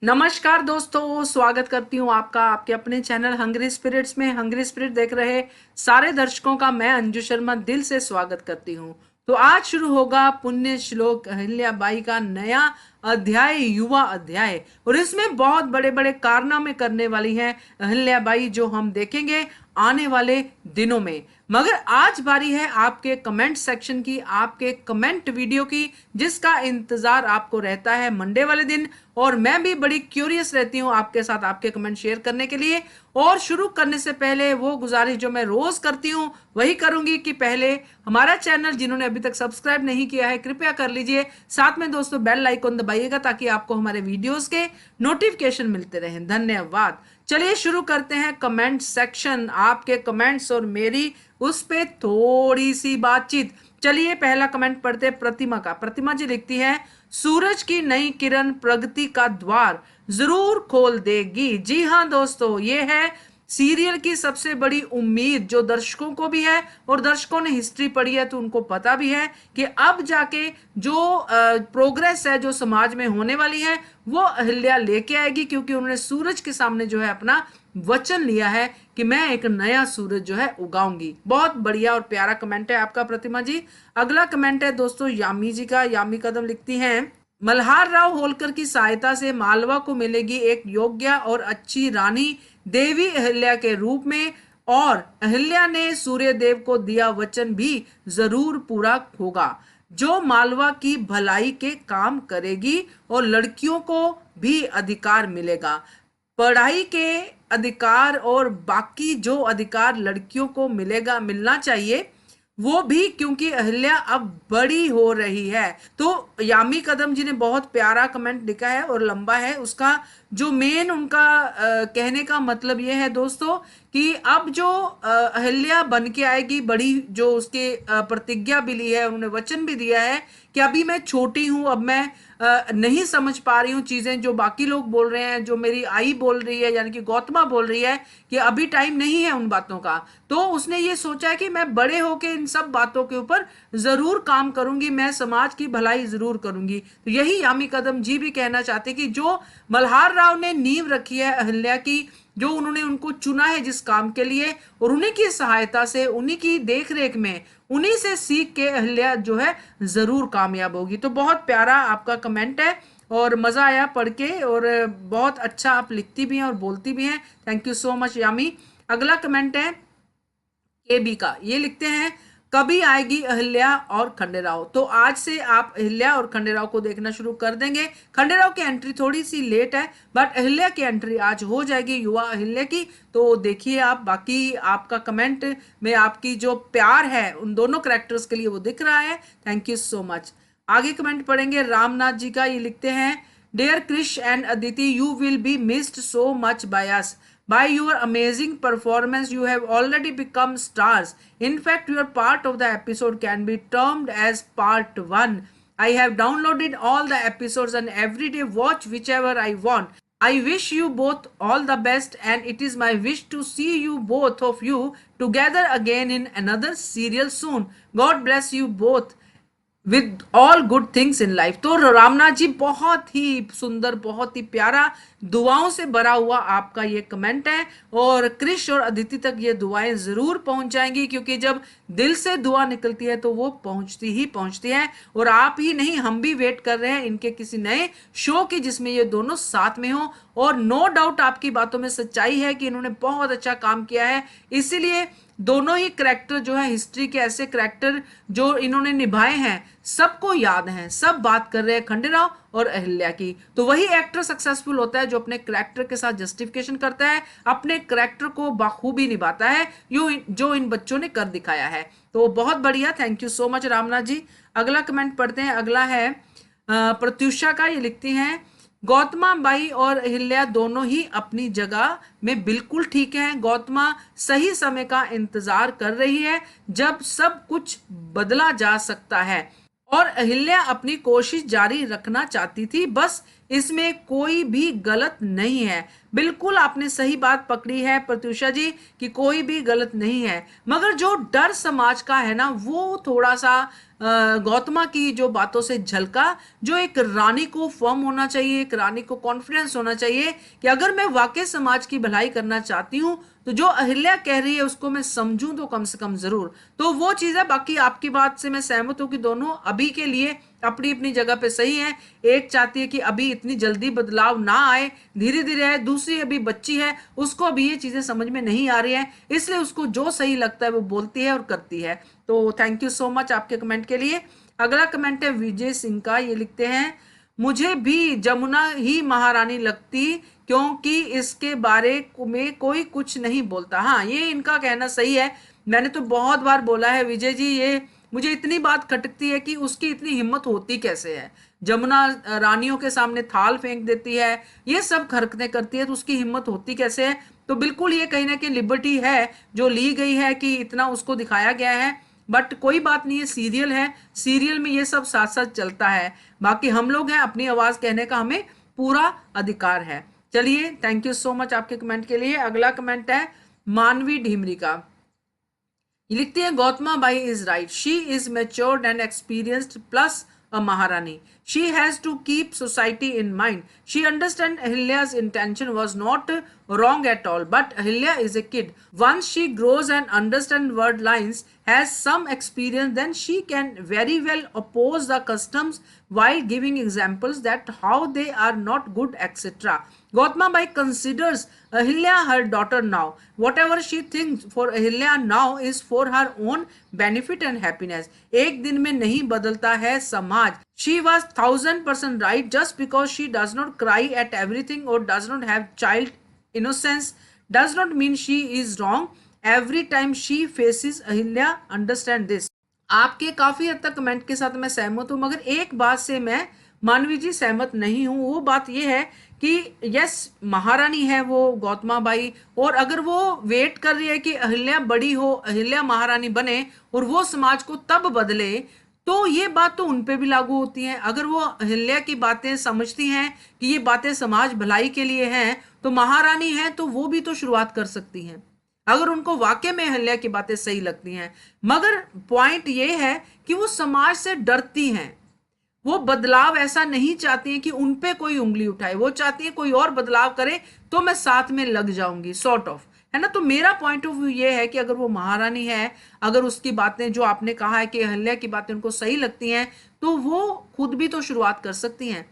नमस्कार दोस्तों, स्वागत करती हूँ आपका आपके अपने चैनल हंग्री स्पिरिट्स में। हंग्री स्पिरिट देख रहे सारे दर्शकों का मैं अंजू शर्मा दिल से स्वागत करती हूँ। तो आज शुरू होगा पुण्य श्लोक अहिल्याबाई का नया अध्याय, युवा अध्याय, और इसमें बहुत बड़े बड़े कारनामे करने वाली हैं अहिल्याबाई, जो हम देखेंगे आने वाले दिनों में। मगर आज बारी है आपके कमेंट सेक्शन की, आपके कमेंट वीडियो की, जिसका इंतजार आपको रहता है मंडे वाले दिन। और मैं भी बड़ी क्यूरियस रहती हूँ आपके साथ आपके कमेंट शेयर करने के लिए। और शुरू करने से पहले वो गुजारिश जो मैं रोज करती हूँ वही करूंगी कि पहले हमारा चैनल जिन्होंने अभी तक सब्सक्राइब नहीं किया है कृपया कर लीजिए। साथ में दोस्तों बेल आइकन दबाइएगा ताकि आपको हमारे वीडियोस के नोटिफिकेशन मिलते रहें। धन्यवाद। चलिए शुरू करते हैं कमेंट सेक्शन, आपके कमेंट्स और मेरी उस पे थोड़ी सी बातचीत। चलिए पहला कमेंट पढ़ते हैं प्रतिमा का। प्रतिमा जी लिखती है, सूरज की नई किरण प्रगति का द्वार जरूर खोल देगी। जी हाँ दोस्तों, ये है सीरियल की सबसे बड़ी उम्मीद जो दर्शकों को भी है, और दर्शकों ने हिस्ट्री पढ़ी है तो उनको पता भी है कि अब जाके जो प्रोग्रेस है जो समाज में होने वाली है वो अहिल्या लेके आएगी, क्योंकि उन्होंने सूरज के सामने जो है अपना वचन लिया है कि मैं एक नया सूरज जो है उगाऊंगी। बहुत बढ़िया और प्यारा कमेंट है आपका प्रतिमा जी। अगला कमेंट है दोस्तों यामी जी का। यामी कदम लिखती हैं, मल्हार राव होलकर की सहायता से मालवा को मिलेगी एक योग्य और अच्छी रानी देवी अहिल्या के रूप में, और अहिल्या ने सूर्यदेव को दिया वचन भी जरूर पूरा होगा, जो मालवा की भलाई के काम करेगी और लड़कियों को भी अधिकार मिलेगा। पढ़ाई के अधिकार और बाकी जो अधिकार लड़कियों को मिलना चाहिए वो भी, क्योंकि अहिल्या अब बड़ी हो रही है। तो यामी कदम जी ने बहुत प्यारा कमेंट लिखा है और लंबा है। उसका जो मेन उनका कहने का मतलब ये है दोस्तों कि अब जो अहिल्या बन के आएगी बड़ी, जो उसके प्रतिज्ञा भी ली है, उन्होंने वचन भी दिया है कि अभी मैं छोटी हूं, अब मैं नहीं समझ पा रही हूँ चीजें जो बाकी लोग बोल रहे हैं, जो मेरी आई बोल रही है यानी कि गौतमा बोल रही है कि अभी टाइम नहीं है उन बातों का। तो उसने ये सोचा है कि मैं बड़े होके इन सब बातों के ऊपर जरूर काम करूंगी, मैं समाज की भलाई जरूर करूंगी। तो यही यामी कदम जी भी कहना चाहते कि जो मल्हार राव ने नींव रखी है अहिल्या की, जो उन्होंने उनको चुना है जिस काम के लिए, और उन्हीं की सहायता से, उन्हीं की देखरेख में, उन्हीं से सीख के अहिल्या जो है जरूर कामयाब होगी। तो बहुत प्यारा आपका कमेंट है और मजा आया पढ़ के, और बहुत अच्छा आप लिखती भी हैं और बोलती भी हैं। थैंक यू सो मच यामी। अगला कमेंट है के बी का। ये लिखते हैं, कभी आएगी अहिल्या और खंडेराव। तो आज से आप अहिल्या और खंडेराव को देखना शुरू कर देंगे। खंडेराव की एंट्री थोड़ी सी लेट है, बट अहिल्या की एंट्री आज हो जाएगी, युवा अहिल्या की। तो देखिए आप, बाकी आपका कमेंट में आपकी जो प्यार है उन दोनों कैरेक्टर्स के लिए वो दिख रहा है। Thank you so much. आगे कमेंट पढ़ेंगे रामनाथ जी का। ये लिखते हैं, dear Krish and Aditi, you will be missed so much by us. By your amazing performance, you have already become stars. In fact, your part of the episode can be termed as part 1. I have downloaded all the episodes and every day watch whichever I want. I wish you both all the best, and it is my wish to see you both of you together again in another serial soon. God bless you both with all good things in life. तो रामनाथ जी, बहुत ही सुंदर, बहुत ही प्यारा, दुआओं से भरा हुआ आपका ये कमेंट है, और क्रिश और अदिति तक ये दुआएं जरूर पहुंच जाएंगी, क्योंकि जब दिल से दुआ निकलती है तो वो पहुंचती ही पहुंचती है। और आप ही नहीं, हम भी वेट कर रहे हैं इनके किसी नए शो की जिसमें ये दोनों साथ में हो। और नो डाउट आपकी बातों में सच्चाई है कि इन्होंने बहुत अच्छा काम किया है, इसीलिए दोनों ही करैक्टर जो है, हिस्ट्री के ऐसे करैक्टर जो इन्होंने निभाए हैं, सबको याद हैं, सब बात कर रहे हैं खंडेराव और अहिल्या की। तो वही एक्टर सक्सेसफुल होता है जो अपने करैक्टर के साथ जस्टिफिकेशन करता है, अपने करैक्टर को बाखूबी निभाता है, जो इन बच्चों ने कर दिखाया है। तो बहुत बढ़िया, thank you so much Ramnath ji. अगला कमेंट पढ़ते हैं। अगला है प्रत्युषा का। ये लिखती हैं, गौतमा बाई और अहिल्या दोनों ही अपनी जगह में बिल्कुल ठीक हैं। गौतमा सही समय का इंतजार कर रही है जब सब कुछ बदला जा सकता है, और अहिल्या अपनी कोशिश जारी रखना चाहती थी, बस इसमें कोई भी गलत नहीं है। बिल्कुल आपने सही बात पकड़ी है प्रत्युषा जी कि कोई भी गलत नहीं है, मगर जो डर समाज का है ना, वो थोड़ा सा गौतमा की जो बातों से झलका, जो एक रानी को फर्म होना चाहिए, एक रानी को कॉन्फिडेंस होना चाहिए कि अगर मैं वाकई समाज की भलाई करना चाहती हूँ तो जो अहिल्या कह रही है उसको मैं समझूं तो कम से कम जरूर। तो वो चीज है। बाकी आपकी बात से मैं सहमत हूं कि दोनों अभी के लिए अपनी अपनी जगह पे सही है। एक चाहती है कि अभी इतनी जल्दी बदलाव ना आए, धीरे धीरे आए। दूसरी अभी बच्ची है, उसको अभी ये चीजें समझ में नहीं आ रही है, इसलिए उसको जो सही लगता है वो बोलती है और करती है। तो थैंक यू सो मच आपके कमेंट के लिए। अगला कमेंट है विजय सिंह का। ये लिखते हैं, मुझे भी जमुना ही महारानी लगती क्योंकि इसके बारे में कोई कुछ नहीं बोलता। हाँ, ये इनका कहना सही है। मैंने तो बहुत बार बोला है विजय जी, ये मुझे इतनी बात खटकती है कि उसकी इतनी हिम्मत होती कैसे है। जमुना रानियों के सामने थाल फेंक देती है, ये सब हरकतें करती है, तो उसकी हिम्मत होती कैसे है। तो बिल्कुल ये कहीं ना कहीं लिबर्टी है जो ली गई है कि इतना उसको दिखाया गया है। बट कोई बात नहीं है, सीरियल है, सीरियल में ये सब साथ साथ चलता है। बाकी हम लोग हैं, अपनी आवाज कहने का हमें पूरा अधिकार है। चलिए, थैंक यू सो मच आपके कमेंट के लिए। अगला कमेंट है मानवी ढीमरी का। ये लिखती है, Gautama Bai is right, she is matured and experienced plus a Maharani. She has to keep society in mind. She understands Ahilya's intention was not wrong at all, but Ahilya is a kid. Once she grows and understands word lines, has some experience, then she can very well oppose the customs while giving examples that how they are not good, etc. Gautama Bai considers Ahilya her daughter now. Whatever she thinks for Ahilya now is for her own benefit and happiness. एक दिन में नहीं बदलता है समाज. She was 1000% right. Just because she does not cry at everything or does not have child innocence does not mean she is wrong. Every time she faces Ahilya, understand this. आपके काफी हद तक कमेंट के साथ मैं सहमत हूं, मगर एक बात से मैं मानवी जी सहमत नहीं हूं। वो बात ये है कि यस, महारानी है वो गौतमा बाई, और अगर वो वेट कर रही है कि अहिल्या बड़ी हो, अहिल्या महारानी बने और वो समाज को तब बदले, तो ये बात तो उन पे भी लागू होती है। अगर वो अहिल्या की बातें समझती हैं कि ये बातें समाज भलाई के लिए हैं, तो महारानी है तो वो भी तो शुरुआत कर सकती हैं अगर उनको वाकई में अहिल्या की बातें सही लगती हैं। मगर पॉइंट ये है कि वो समाज से डरती हैं, वो बदलाव ऐसा नहीं चाहती हैं कि उन पे कोई उंगली उठाए, वो चाहती हैं कोई और बदलाव करे तो मैं साथ में लग जाऊंगी, सॉर्ट ऑफ, है ना। तो मेरा पॉइंट ऑफ व्यू ये है कि अगर वो महारानी है, अगर उसकी बातें जो आपने कहा है कि अहिल्या की बातें उनको सही लगती हैं, तो वो खुद भी तो शुरुआत कर सकती हैं।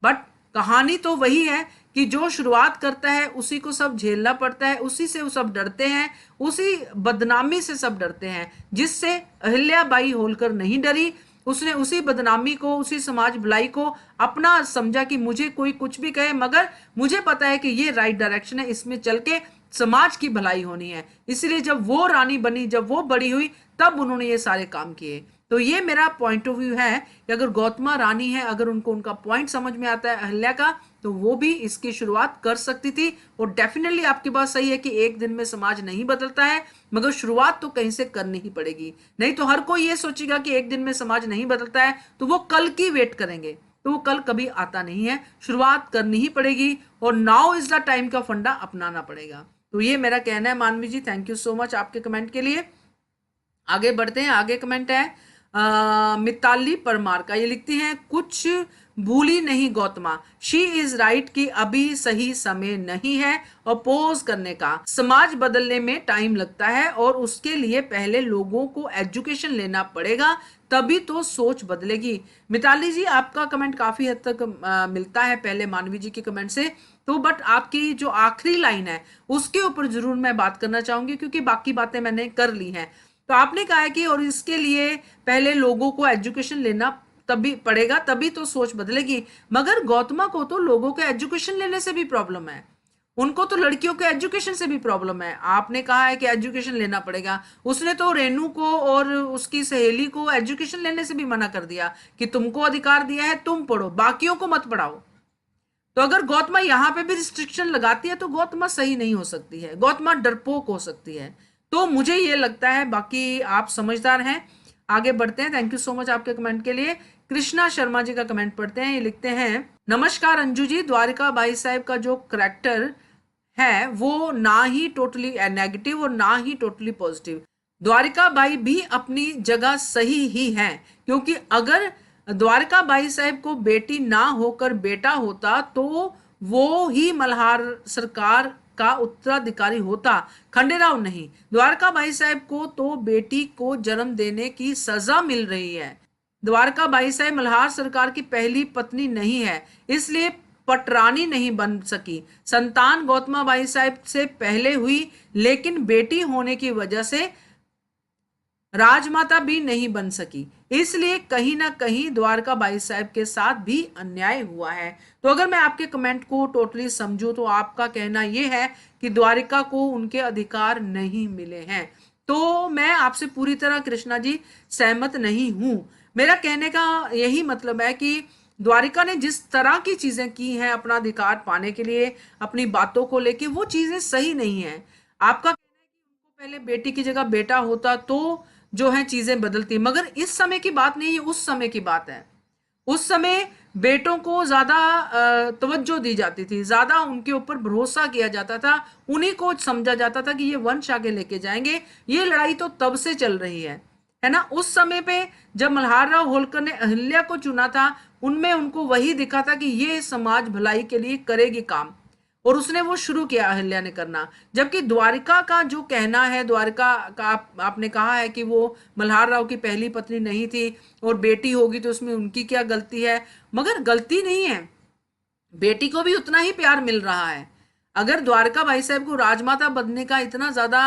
बट कहानी तो वही है कि जो शुरुआत करता है उसी को सब झेलना पड़ता है, उसी से वो सब डरते हैं, उसी बदनामी से सब डरते हैं जिससे अहिल्या बाई होलकर नहीं डरी। उसने उसी बदनामी को, उसी समाज भलाई को अपना समझा कि मुझे कोई कुछ भी कहे, मगर मुझे पता है कि ये राइट डायरेक्शन है, इसमें चल के समाज की भलाई होनी है। इसलिए जब वो रानी बनी, जब वो बड़ी हुई, तब उन्होंने ये सारे काम किए। तो ये मेरा पॉइंट ऑफ व्यू है कि अगर गौतमा रानी है, अगर उनको उनका पॉइंट समझ में आता है अहिल्या का, तो वो भी इसकी शुरुआत कर सकती थी। और डेफिनेटली आपकी बात सही है कि एक दिन में समाज नहीं बदलता है, मगर शुरुआत तो कहीं से करनी ही पड़ेगी। नहीं तो हर कोई ये सोचेगा कि एक दिन में समाज नहीं बदलता है, तो वो कल की वेट करेंगे, तो वो कल कभी आता नहीं है। शुरुआत करनी ही पड़ेगी और नाउ इज द टाइम का फंडा अपनाना पड़ेगा। तो ये मेरा कहना है मानवी जी। थैंक यू सो मच आपके कमेंट के लिए। आगे बढ़ते हैं। आगे कमेंट है मिताली परमार का। ये लिखती हैं, कुछ भूली नहीं गौतमा, शी इज राइट कि अभी सही समय नहीं है अपोज करने का। समाज बदलने में टाइम लगता है और उसके लिए पहले लोगों को एजुकेशन लेना पड़ेगा, तभी तो सोच बदलेगी। मिताली जी, आपका कमेंट काफी हद तक मिलता है पहले मानवी जी के कमेंट से, तो बट आपकी जो आखिरी लाइन है उसके ऊपर जरूर मैं बात करना चाहूंगी, क्योंकि बाकी बातें मैंने कर ली हैं। तो आपने कहा है कि और इसके लिए पहले लोगों को एजुकेशन लेना तभी पड़ेगा, तभी तो सोच बदलेगी। मगर गौतमा को तो लोगों के एजुकेशन लेने से भी प्रॉब्लम है, उनको तो लड़कियों के एजुकेशन से भी प्रॉब्लम है। आपने कहा है कि एजुकेशन लेना पड़ेगा, उसने तो रेनू को और उसकी सहेली को एजुकेशन लेने से भी मना कर दिया कि तुमको अधिकार दिया है, तुम पढ़ो, बाकियों को मत पढ़ाओ। तो अगर गौतमा यहाँ पे भी रिस्ट्रिक्शन लगाती है तो गौतमा सही नहीं हो सकती है, गौतमा डरपोक हो सकती है। तो मुझे ये लगता है, बाकी आप समझदार हैं। आगे बढ़ते हैं। थैंक यू सो मच आपके कमेंट के लिए। कृष्णा शर्मा जी का कमेंट पढ़ते हैं। ये लिखते हैं, नमस्कार अंजू जी, द्वारिका बाई साहब का जो करैक्टर है वो ना ही टोटली नेगेटिव और ना ही टोटली पॉजिटिव। द्वारिका बाई भी अपनी जगह सही ही है, क्योंकि अगर द्वारिका बाई साहब को बेटी ना होकर बेटा होता तो वो ही मल्हार सरकार का उत्तराधिकारी होता, खंडेराव नहीं। द्वारका बाई साहब को तो बेटी को जन्म देने की सजा मिल रही है। द्वारका बाई साहब मल्हार सरकार की पहली पत्नी नहीं है, इसलिए पटरानी नहीं बन सकी। संतान गौतमा बाई साहब से पहले हुई, लेकिन बेटी होने की वजह से राजमाता भी नहीं बन सकी, इसलिए कहीं ना कहीं द्वारका बाई साहब के साथ भी अन्याय हुआ है। तो अगर मैं आपके कमेंट को टोटली समझूं तो आपका कहना यह है कि द्वारिका को उनके अधिकार नहीं मिले हैं। तो मैं आपसे पूरी तरह कृष्णा जी सहमत नहीं हूं। मेरा कहने का यही मतलब है कि द्वारिका ने जिस तरह की चीजें की हैं अपना अधिकार पाने के लिए, अपनी बातों को लेके, वो चीजें सही नहीं है। आपका कहना है कि उनको पहले बेटी की जगह बेटा होता तो जो है चीजें बदलती, मगर इस समय की बात नहीं है, उस समय की बात है। उस समय बेटों को ज्यादा तवज्जो दी जाती थी, ज्यादा उनके ऊपर भरोसा किया जाता था, उन्हीं को समझा जाता था कि ये वंश आगे लेके जाएंगे। ये लड़ाई तो तब से चल रही है ना। उस समय पे जब मल्हार राव होलकर ने अहिल्या को चुना था, उनमें उनको वही दिखा था कि ये समाज भलाई के लिए करेगी काम, और उसने वो शुरू किया अहिल्या ने करना। जबकि द्वारिका का जो कहना है, द्वारिका का आपने कहा है कि वो मल्हार राव की पहली पत्नी नहीं थी और बेटी होगी तो उसमें उनकी क्या गलती है, मगर गलती नहीं है, बेटी को भी उतना ही प्यार मिल रहा है। अगर द्वारका भाई साहब को राजमाता बनने का इतना ज्यादा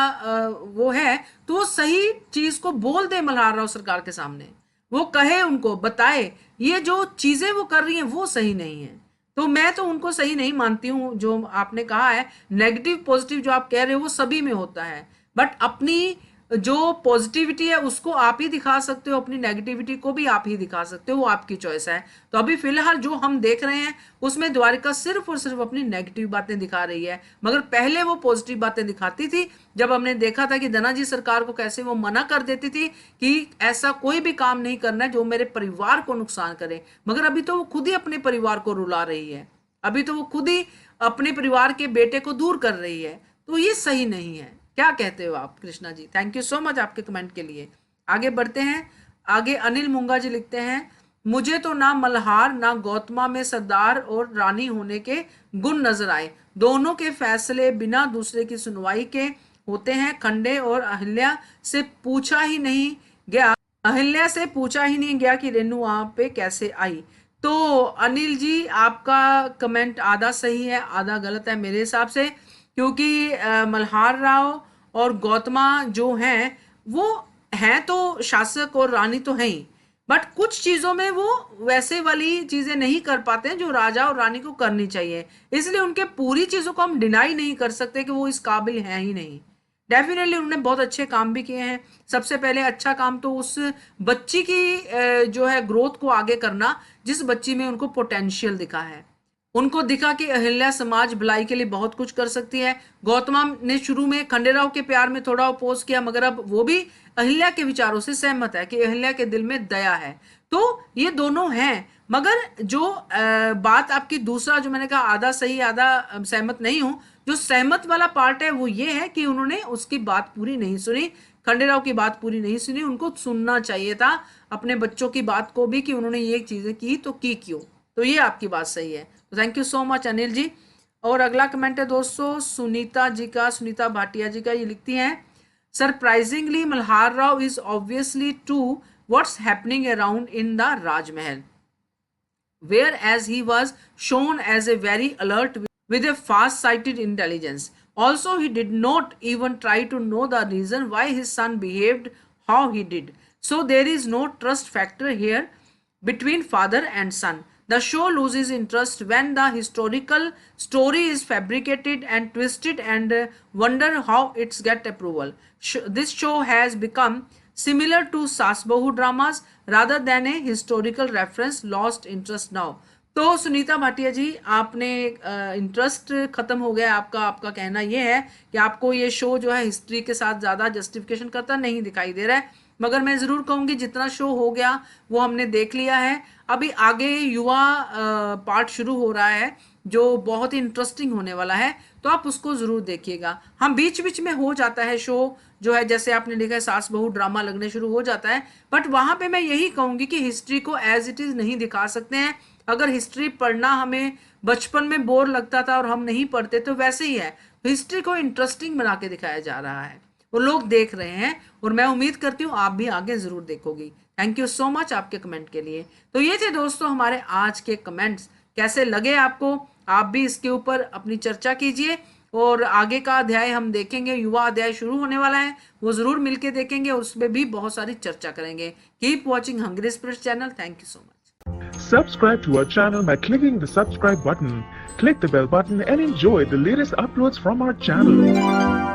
वो है, तो वो सही चीज को बोल दे मल्हार राव सरकार के सामने, वो कहे, उनको बताए ये जो चीजें वो कर रही हैं वो सही नहीं है। तो मैं तो उनको सही नहीं मानती हूँ। जो आपने कहा है नेगेटिव पॉजिटिव जो आप कह रहे हो वो सभी में होता है, बट अपनी जो पॉजिटिविटी है उसको आप ही दिखा सकते हो, अपनी नेगेटिविटी को भी आप ही दिखा सकते हो, वो आपकी चॉइस है। तो अभी फिलहाल जो हम देख रहे हैं उसमें द्वारिका सिर्फ और सिर्फ अपनी नेगेटिव बातें दिखा रही है, मगर पहले वो पॉजिटिव बातें दिखाती थी। जब हमने देखा था कि धनाजी सरकार को कैसे वो मना कर देती थी कि ऐसा कोई भी काम नहीं करना है जो मेरे परिवार को नुकसान करे, मगर अभी तो वो खुद ही अपने परिवार को रुला रही है, अभी तो वो खुद ही अपने परिवार के बेटे को दूर कर रही है। तो ये सही नहीं है। क्या कहते हो आप Krishna ji? Thank you so much आपके कमेंट के लिए। आगे बढ़ते हैं। आगे अनिल मुंगा जी लिखते हैं, मुझे तो ना मल्हार ना गौतमा में सरदार और रानी होने के गुण नजर आए, दोनों के फैसले बिना दूसरे की सुनवाई के होते हैं। खंडे और अहिल्या से पूछा ही नहीं गया कि रेनू वहां पे कैसे आई। तो अनिल जी आपका कमेंट आधा सही है आधा गलत है मेरे हिसाब से, क्योंकि मल्हार राव और गौतमा जो हैं वो हैं तो शासक और रानी तो हैं ही, बट कुछ चीजों में वो वैसे वाली चीजें नहीं कर पाते हैं जो राजा और रानी को करनी चाहिए, इसलिए उनके पूरी चीजों को हम डिनाई नहीं कर सकते कि वो इस काबिल हैं ही नहीं। डेफिनेटली उन्होंने बहुत अच्छे काम भी किए हैं। सबसे पहले अच्छा काम तो उस बच्ची की जो है ग्रोथ को आगे करना, जिस बच्ची में उनको पोटेंशियल दिखा है, उनको दिखा कि अहिल्या समाज भलाई के लिए बहुत कुछ कर सकती है। गौतमा ने शुरू में खंडेराव के प्यार में थोड़ा अपोज किया, मगर अब वो भी अहिल्या के विचारों से सहमत है कि अहिल्या के दिल में दया है। तो ये दोनों हैं, मगर जो बात आपकी दूसरा जो मैंने कहा आधा सही आधा सहमत नहीं हूं, जो सहमत वाला पार्ट है वो ये है कि उन्होंने उसकी बात पूरी नहीं सुनी, खंडेराव की बात पूरी नहीं सुनी। उनको सुनना चाहिए था अपने बच्चों की बात को भी कि उन्होंने ये चीजें की तो की क्यों। तो ये आपकी बात सही है। तो thank you so much Anil ji. और अगला कमेंट है दोस्तों सुनीता जी का, सुनीता भाटिया जी का। ये लिखती हैं, surprisingly Malhar Rao is obviously to what's happening around in the Rajmahal, whereas he was shown as a very alert with a fast-sighted intelligence. Also, he did not even try to know the reason why his son behaved how he did. So there is no trust factor here between father and son. The show loses interest when the historical story is fabricated and twisted and wonder how it's get approval. This show has become similar to Sasbahu dramas rather than a historical reference, lost interest now. तो सुनीता भाटिया जी आपने interest खत्म हो गया आपका। आपका कहना यह है कि आपको ये शो जो है हिस्ट्री के साथ ज़्यादा जस्टिफिकेशन करता नहीं दिखाई दे रहा है, मगर मैं जरूर कहूंगी जितना शो हो गया वो हमने देख लिया है। अभी आगे युवा पार्ट शुरू हो रहा है जो बहुत ही इंटरेस्टिंग होने वाला है, तो आप उसको जरूर देखिएगा। हम बीच बीच में हो जाता है शो जो है, जैसे आपने लिखा है सास बहू ड्रामा लगने शुरू हो जाता है, बट वहां पे मैं यही कहूंगी कि हिस्ट्री को एज इट इज नहीं दिखा सकते हैं। अगर हिस्ट्री पढ़ना हमें बचपन में बोर लगता था और हम नहीं पढ़ते, तो वैसे ही है, हिस्ट्री को इंटरेस्टिंग बना के दिखाया जा रहा है, वो लोग देख रहे हैं, और मैं उम्मीद करती हूँ आप भी आगे जरूर देखोगी। थैंक यू सो मच आपके कमेंट के लिए। तो ये थे दोस्तों हमारे आज के कमेंट्स, कैसे लगे आपको? आप भी इसके ऊपर अपनी चर्चा कीजिए, और आगे का अध्याय हम देखेंगे, युवा अध्याय शुरू होने वाला है, वो जरूर मिलके देखेंगे, उसमें भी बहुत सारी चर्चा करेंगे। Keep watching hungry spirits channel. Thank you so much. Subscribe to our channel by clicking the subscribe button. Click the bell button and enjoy the latest uploads from our channel.